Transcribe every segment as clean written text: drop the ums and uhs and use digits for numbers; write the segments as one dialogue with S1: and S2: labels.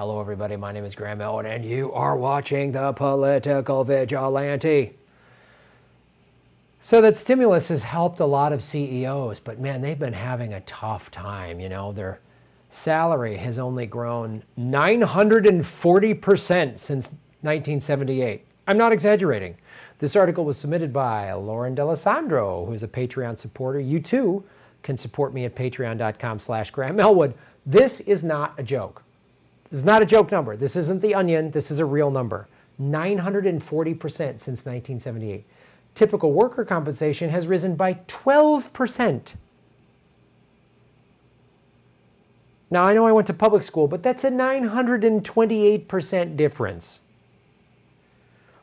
S1: Hello everybody, my name is Graham Elwood and you are watching The Political Vigilante. So that stimulus has helped a lot of CEOs, but man, they've been having a tough time. You know, their salary has only grown 940% since 1978. I'm not exaggerating. This article was submitted by Lauren D'Alessandro, who's a Patreon supporter. You too can support me at patreon.com/Graham Elwood. This is not a joke. This is not a joke number. This isn't The Onion. This is a real number. 940% since 1978. Typical worker compensation has risen by 12%. Now, I know I went to public school, but that's a 928% difference.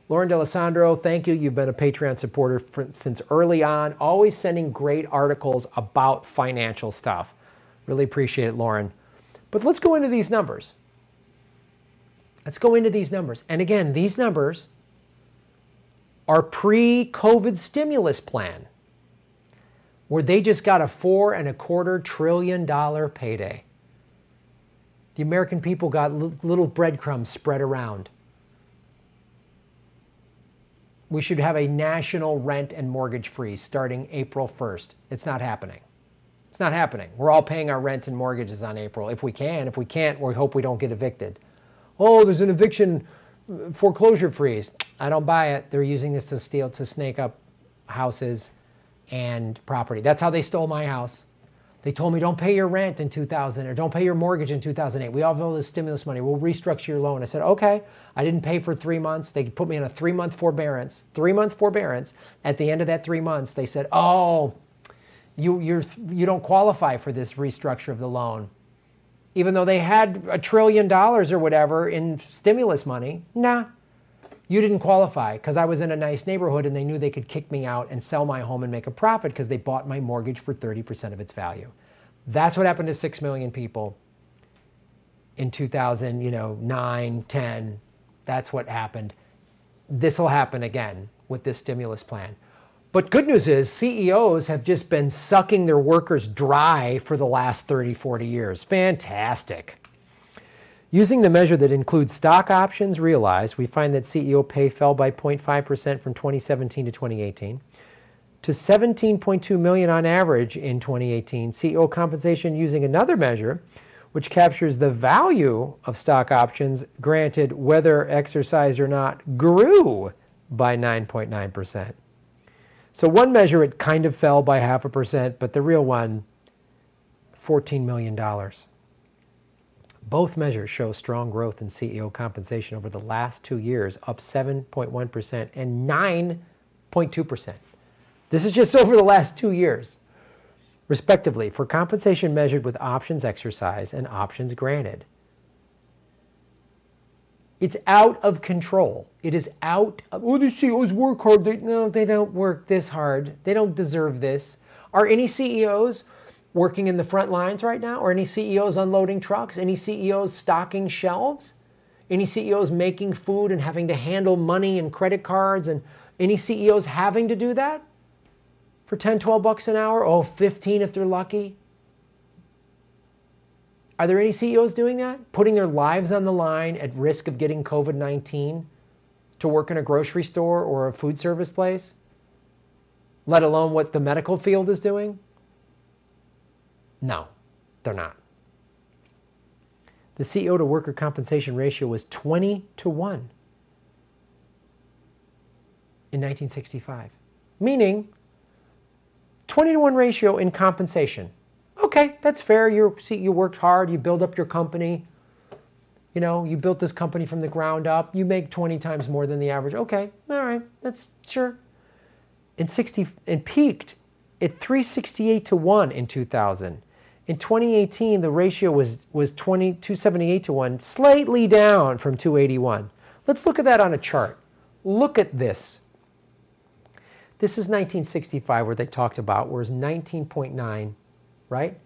S1: Lauren D'Alessandro, thank you. You've been a Patreon supporter since early on, always sending great articles about financial stuff. Really appreciate it, Lauren. But let's go into these numbers. And again, these numbers are pre-COVID stimulus plan, where they just got a $4.25 trillion payday. The American people got little breadcrumbs spread around. We should have a national rent and mortgage freeze starting April 1st. It's not happening. It's not happening. We're all paying our rents and mortgages on April. If we can. If we can't, we hope we don't get evicted. Oh, there's an eviction foreclosure freeze. I don't buy it. They're using this to snake up houses and property. That's how they stole my house. They told me, don't pay your rent in 2000 or don't pay your mortgage in 2008. We all have all this stimulus money. We'll restructure your loan. I said, okay. I didn't pay for 3 months. They put me on a 3-month forbearance. 3-month forbearance. At the end of that 3 months, they said, oh, you don't qualify for this restructure of the loan. Even though they had $1 trillion or whatever in stimulus money, nah, you didn't qualify because I was in a nice neighborhood and they knew they could kick me out and sell my home and make a profit because they bought my mortgage for 30% of its value. That's what happened to 6 million people in 2009, 10. That's what happened. This will happen again with this stimulus plan. But good news is CEOs have just been sucking their workers dry for the last 30, 40 years. Fantastic. Using the measure that includes stock options realized, we find that CEO pay fell by 0.5% from 2017 to 2018 to 17.2 million on average in 2018. CEO compensation using another measure, which captures the value of stock options granted whether exercised or not, grew by 9.9%. So one measure, it kind of fell by 0.5%, but the real one, $14 million. Both measures show strong growth in CEO compensation over the last 2 years, up 7.1% and 9.2%. This is just over the last 2 years, respectively, for compensation measured with options exercised and options granted. It's out of control. It is out of, oh, the CEOs work hard. No, they don't work this hard. They don't deserve this. Are any CEOs working in the front lines right now? Or any CEOs unloading trucks? Any CEOs stocking shelves? Any CEOs making food and having to handle money and credit cards? And any CEOs having to do that for 10, 12 bucks an hour? Oh, 15 if they're lucky. Are there any CEOs doing that? Putting their lives on the line at risk of getting COVID-19 to work in a grocery store or a food service place? Let alone what the medical field is doing? No, they're not. The CEO to worker compensation ratio was 20 to 1 in 1965, meaning 20 to 1 ratio in compensation. Okay, that's fair. You worked hard. You build up your company. You know, you built this company from the ground up. You make 20 times more than the average. Okay, all right, that's sure. It peaked at 368 to 1 in 2000. In 2018, the ratio was 278 to 1, slightly down from 281. Let's look at that on a chart. Look at this. This is 1965 where they talked about, whereas 19.9, right?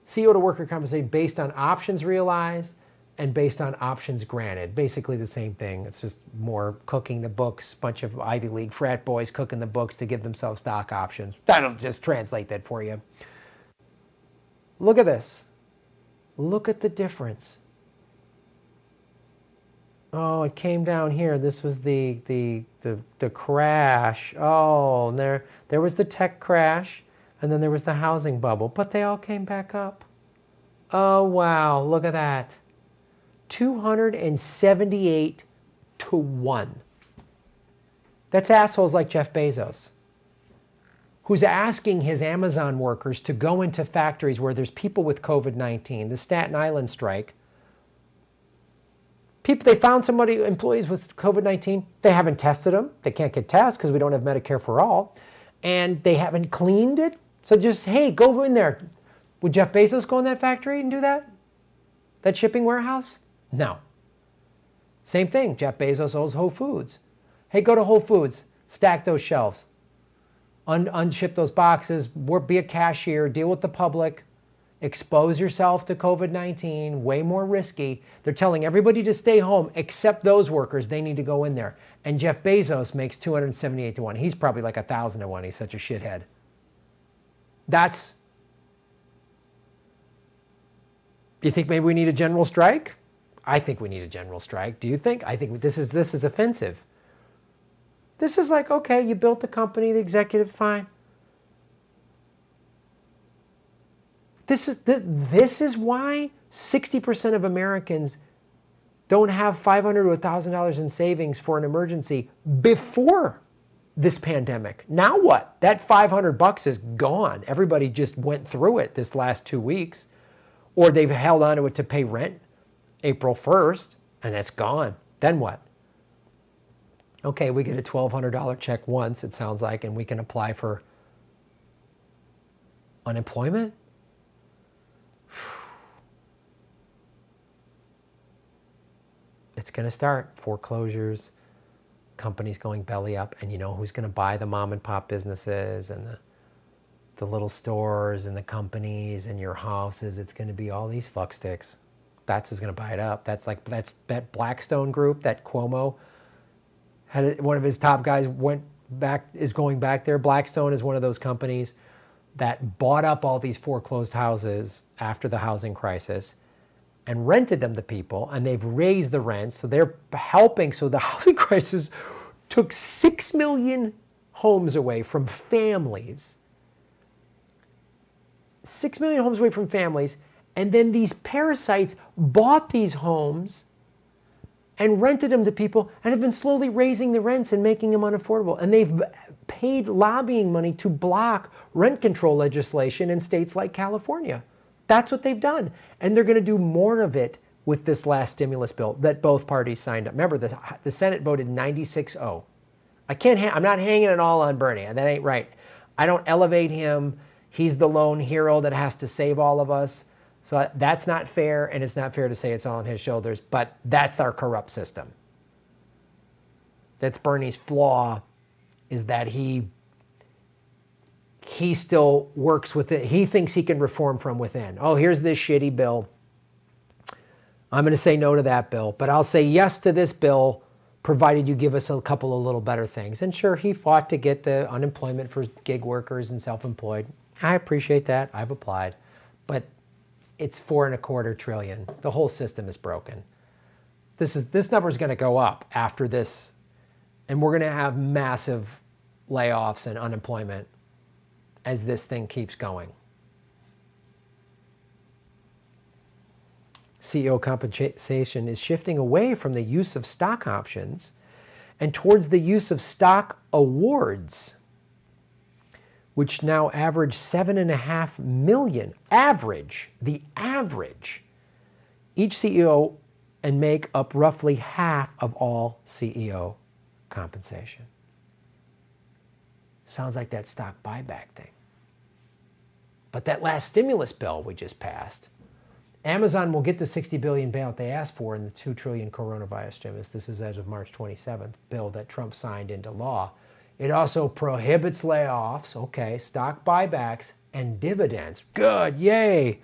S1: CEO to worker compensation based on options realized and based on options granted. Basically the same thing. It's just more cooking the books, bunch of Ivy League frat boys cooking the books to give themselves stock options. That'll just translate that for you. Look at this. Look at the difference. Oh, it came down here. This was the crash. Oh, and there was the tech crash, and then there was the housing bubble, but they all came back up. Oh, wow, look at that. 278 to 1. That's assholes like Jeff Bezos, who's asking his Amazon workers to go into factories where there's people with COVID-19, the Staten Island strike. They found employees with COVID-19. They haven't tested them. They can't get tests because we don't have Medicare for all. And they haven't cleaned it. So just, hey, go in there. Would Jeff Bezos go in that factory and do that? That shipping warehouse? No. Same thing. Jeff Bezos owns Whole Foods. Hey, go to Whole Foods. Stack those shelves. Unship those boxes. Be a cashier. Deal with the public. Expose yourself to COVID-19, way more risky. They're telling everybody to stay home except those workers. They need to go in there. And Jeff Bezos makes 278 to 1. He's probably like 1,000 to 1. He's such a shithead. Do you think maybe we need a general strike? I think we need a general strike. Do you think? I think this is offensive. This is like, okay, you built the company, the executive, fine. This is why 60% of Americans don't have $500 to $1,000 in savings for an emergency before this pandemic. Now what? That $500 is gone. Everybody just went through it this last 2 weeks, or they've held onto it to pay rent April 1st, and it's gone. Then what? Okay, we get a $1,200 check once, it sounds like, and we can apply for unemployment? It's going to start. Foreclosures, companies going belly up, and you know who's going to buy the mom and pop businesses and the little stores and the companies and your houses? It's going to be all these fucksticks. That's who's going to buy it up. That's that Blackstone group that Cuomo had. One of his top guys is going back there. Blackstone is one of those companies that bought up all these foreclosed houses after the housing crisis and rented them to people, and they've raised the rents, so they're helping. So the housing crisis took 6 million homes away from families. 6 million homes away from families, and then these parasites bought these homes and rented them to people and have been slowly raising the rents and making them unaffordable. And they've paid lobbying money to block rent control legislation in states like California. That's what they've done. And they're going to do more of it with this last stimulus bill that both parties signed up. Remember, the Senate voted 96-0. I'm not hanging it all on Bernie. That ain't right. I don't elevate him. He's the lone hero that has to save all of us. So that's not fair, and it's not fair to say it's all on his shoulders, but that's our corrupt system. That's Bernie's flaw, is that he still works with it. He thinks he can reform from within. Oh, here's this shitty bill. I'm going to say no to that bill, but I'll say yes to this bill, provided you give us a couple of little better things. And sure, he fought to get the unemployment for gig workers and self-employed. I appreciate that. I've applied. But it's $4.25 trillion. The whole system is broken. This number is going to go up after this, and we're going to have massive layoffs and unemployment as this thing keeps going. CEO compensation is shifting away from the use of stock options and towards the use of stock awards, which now average 7.5 million. The average. Each CEO, and make up roughly half of all CEO compensation. Sounds like that stock buyback thing. But that last stimulus bill we just passed, Amazon will get the $60 billion bailout they asked for in the $2 trillion coronavirus stimulus. This is as of March 27th, bill that Trump signed into law. It also prohibits layoffs, okay, stock buybacks, and dividends. Good, yay.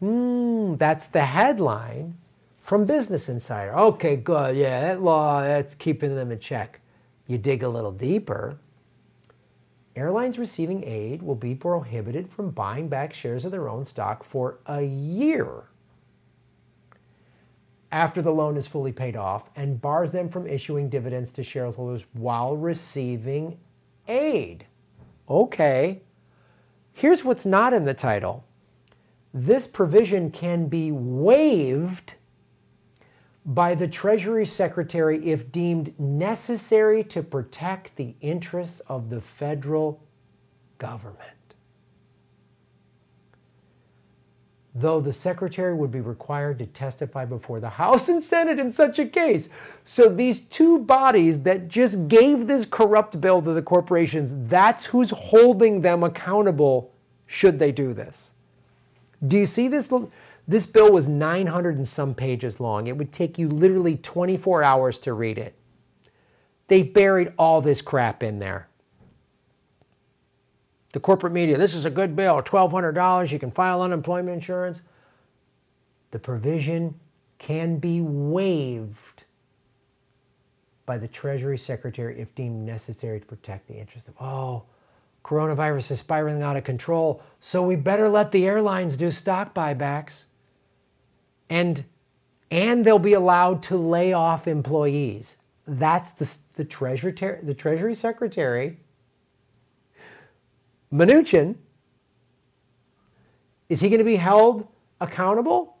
S1: That's the headline from Business Insider. Okay, good, yeah, that law, that's keeping them in check. You dig a little deeper. Airlines receiving aid will be prohibited from buying back shares of their own stock for a year after the loan is fully paid off and bars them from issuing dividends to shareholders while receiving aid. Okay, here's what's not in the title. This provision can be waived by the Treasury Secretary if deemed necessary to protect the interests of the federal government. Though the Secretary would be required to testify before the House and Senate in such a case. So these two bodies that just gave this corrupt bill to the corporations, that's who's holding them accountable should they do this. Do you see this? This bill was 900 and some pages long. It would take you literally 24 hours to read it. They buried all this crap in there. The corporate media, this is a good bill, $1,200, you can file unemployment insurance. The provision can be waived by the Treasury Secretary if deemed necessary to protect the interest of, coronavirus is spiraling out of control, so we better let the airlines do stock buybacks. And they'll be allowed to lay off employees. That's the Treasury Secretary. Mnuchin, is he going to be held accountable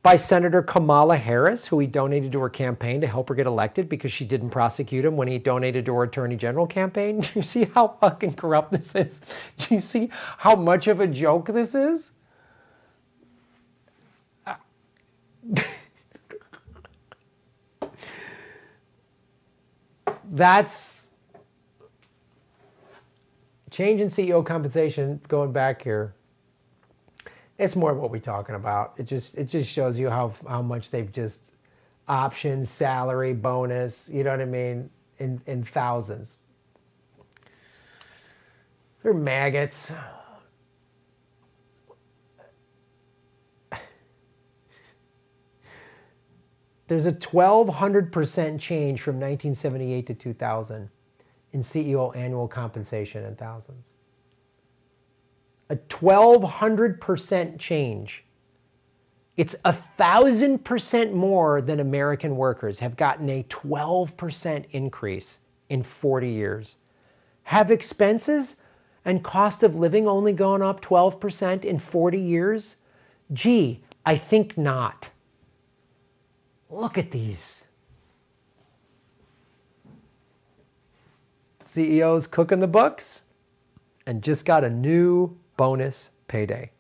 S1: by Senator Kamala Harris, who he donated to her campaign to help her get elected because she didn't prosecute him when he donated to her attorney general campaign? Do you see how fucking corrupt this is? Do you see how much of a joke this is? That's change in CEO compensation. Going back here, it's more what we're talking about. It just shows you how much they've just options, salary, bonus, you know what I mean, in thousands. They're maggots. There's a 1,200% change from 1978 to 2000 in CEO annual compensation in thousands. A 1,200% change. It's 1,000% more than American workers have gotten a 12% increase in 40 years. Have expenses and cost of living only gone up 12% in 40 years? Gee, I think not. Look at these. CEOs cooking the books and just got a new bonus payday,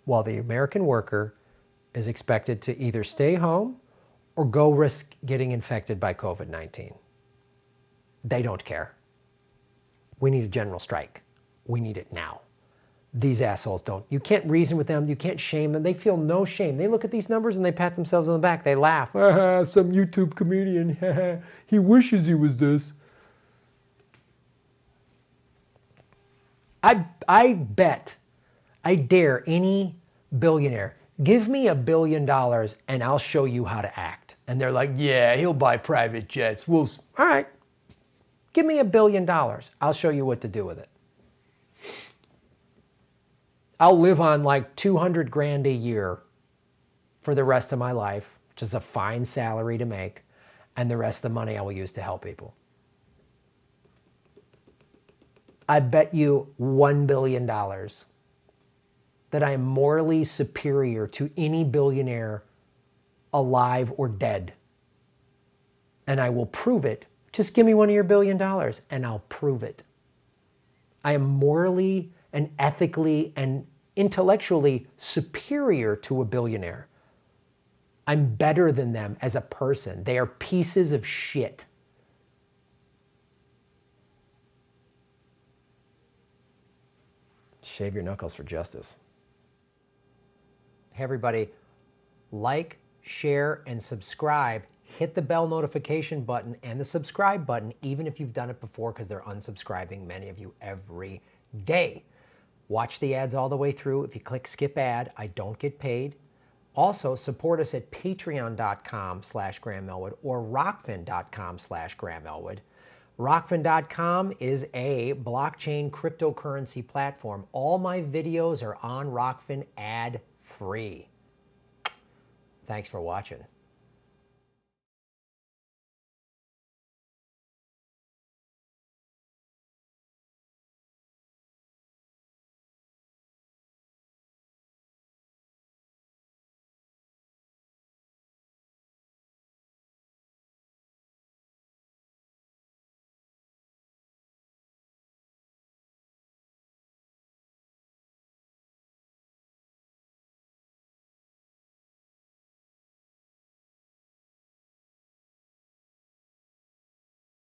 S1: while the American worker is expected to either stay home or go risk getting infected by COVID-19. They don't care. We need a general strike. We need it now. These assholes don't. You can't reason with them. You can't shame them. They feel no shame. They look at these numbers and they pat themselves on the back. They laugh. Some YouTube comedian. He wishes he was this. I bet, I dare any billionaire, give me $1 billion and I'll show you how to act. And they're like, yeah, he'll buy private jets. All right, give me $1 billion. I'll show you what to do with it. I'll live on like 200 grand a year for the rest of my life, which is a fine salary to make, and the rest of the money I will use to help people. I bet you $1 billion that I am morally superior to any billionaire alive or dead. And I will prove it. Just give me one of your $1 billion and I'll prove it. I am morally and ethically and intellectually superior to a billionaire. I'm better than them as a person. They are pieces of shit. Shave your knuckles for justice. Hey everybody, like, share, and subscribe. Hit the bell notification button and the subscribe button, even if you've done it before, because they're unsubscribing, many of you, every day. Watch the ads all the way through. If you click skip ad, I don't get paid. Also, support us at patreon.com/GrahamElwood or rockfin.com/GrahamElwood. Rockfin.com is a blockchain cryptocurrency platform. All my videos are on Rockfin ad-free. Thanks for watching.